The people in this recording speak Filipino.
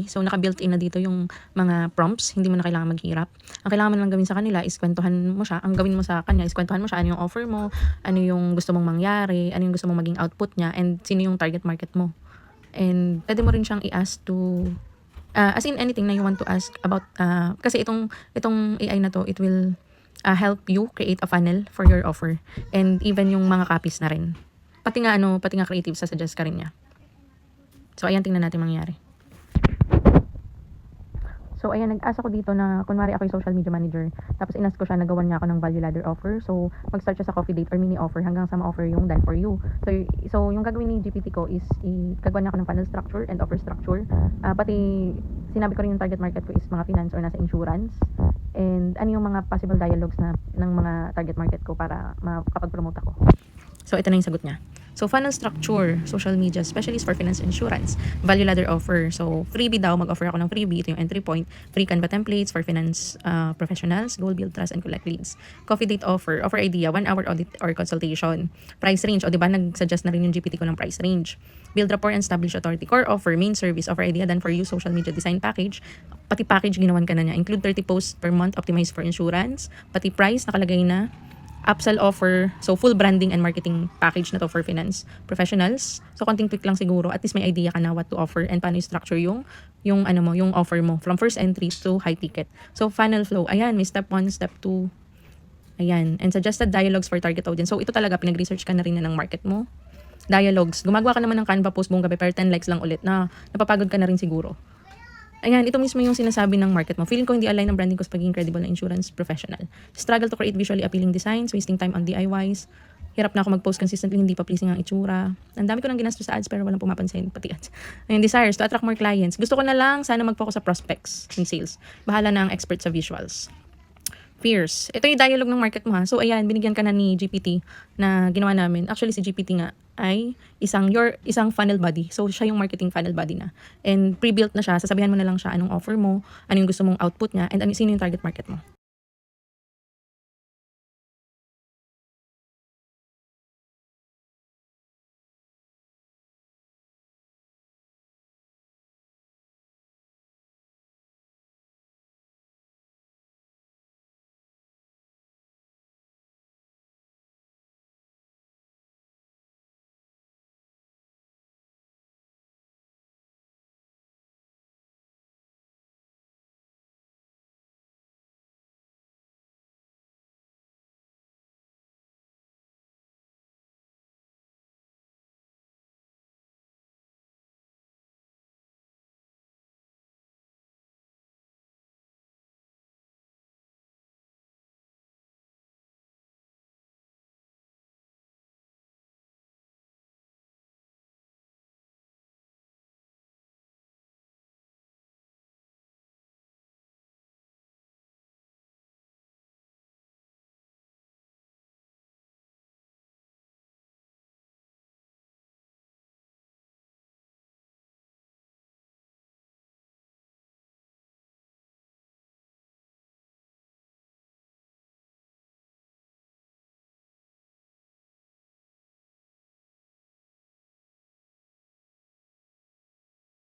So, naka-built-in na dito yung mga prompts. Hindi mo na kailangan maghirap. Ang kailangan mo lang gawin sa kanila is kwentuhan mo siya. Ang gawin mo sa kanya is kwentuhan mo siya. Ano yung offer mo, ano yung gusto mong mangyari, ano yung gusto mong maging output niya, and sino yung target market mo. And pwede mo rin siyang i-ask to, as in anything na you want to ask about, kasi itong AI na to, it will help you create a funnel for your offer. And even yung mga copies na rin. Pati nga creative sa suggest ka rin niya. So, ayan, tingnan natin mangyari. So, ayan, nag-ask ako dito na, kunwari ako yung social media manager, tapos inas ko siya, nagawan niya ako ng value ladder offer. So, mag-start siya sa coffee date or mini offer hanggang sa ma-offer yung done for you. So yung gagawin ni GPT ko is, gagawa niya ako ng funnel structure and offer structure. Pati, sinabi ko rin yung target market ko is mga finance or nasa insurance. And ano yung mga possible dialogues ng mga target market ko para makapag-promote ako. So, ito na yung sagot niya. So, funnel structure, social media, specialist for finance insurance, value ladder offer. So, freebie daw, mag-offer ako ng freebie. Ito yung entry point. Free Canva templates for finance professionals, goal, build trust, and collect leads. Coffee date offer, offer idea, 1 hour audit or consultation. Price range, o diba, nag-suggest na rin yung GPT ko ng price range. Build rapport and establish authority. Core offer, main service, offer idea, done for you, social media design package. Pati package, ginawan ka na niya. Include 30 posts per month, optimized for insurance. Pati price, nakalagay na. Upsell offer, so full branding and marketing package na to for finance professionals. So, konting tweak lang siguro. At least may idea ka na what to offer and paano i-structure yung offer mo from first entry to high ticket. So, funnel flow. Ayan, may step 1, step 2. Ayan. And suggested dialogues for target audience. So, ito talaga, pinag-research ka na rin na ng market mo. Dialogues. Gumagawa ka naman ng Canva post buong gabi, pero 10 likes lang ulit na napapagod ka na rin siguro. Ayan, ito mismo yung sinasabi ng market mo. Feeling ko hindi align ang branding ko sa pagiging credible na insurance professional. Struggle to create visually appealing designs, wasting time on DIYs. Hirap na ako mag-post consistently, hindi pa pleasing ang itsura. Ang dami ko nang ginastos sa ads pero walang pumapansin, pati ads. Ayan, desires to attract more clients. Gusto ko na lang sana mag-focus sa prospects and sales. Bahala na ang expert sa visuals. Fears. Ito yung dialogue ng market mo ha. So ayan, binigyan ka na ni GPT na ginawa namin. Actually si GPT nga ay isang funnel body. So siya yung marketing funnel body na. And pre-built na siya. Sasabihan mo na lang siya anong offer mo, ano yung gusto mong output niya, and sino yung target market mo.